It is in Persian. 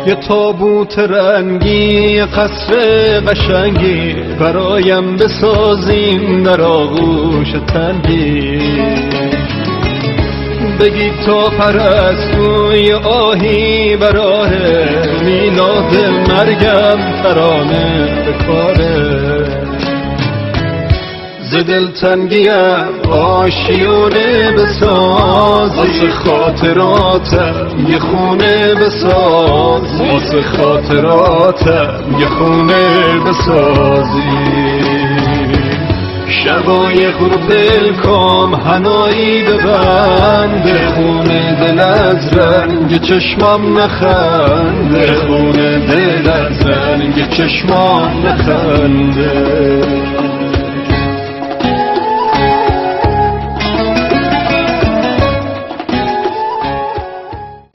یه تابوت رنگی، یه قصر قشنگی برایم بسازیم در آغوش تنگی. بگید تا پرستوی آهی براه میلاد مرگم ترانه به کاره. ز دلتنگیم آشیونه بساز، واسه خاطراتم یه خونه بساز، واسه خاطراتم یه خونه بسازی. شبای غروب کام هنایی ببنده، خونه دل از رنگ چشمام نخنده، خونه دل از رنگ چشمام نخنده.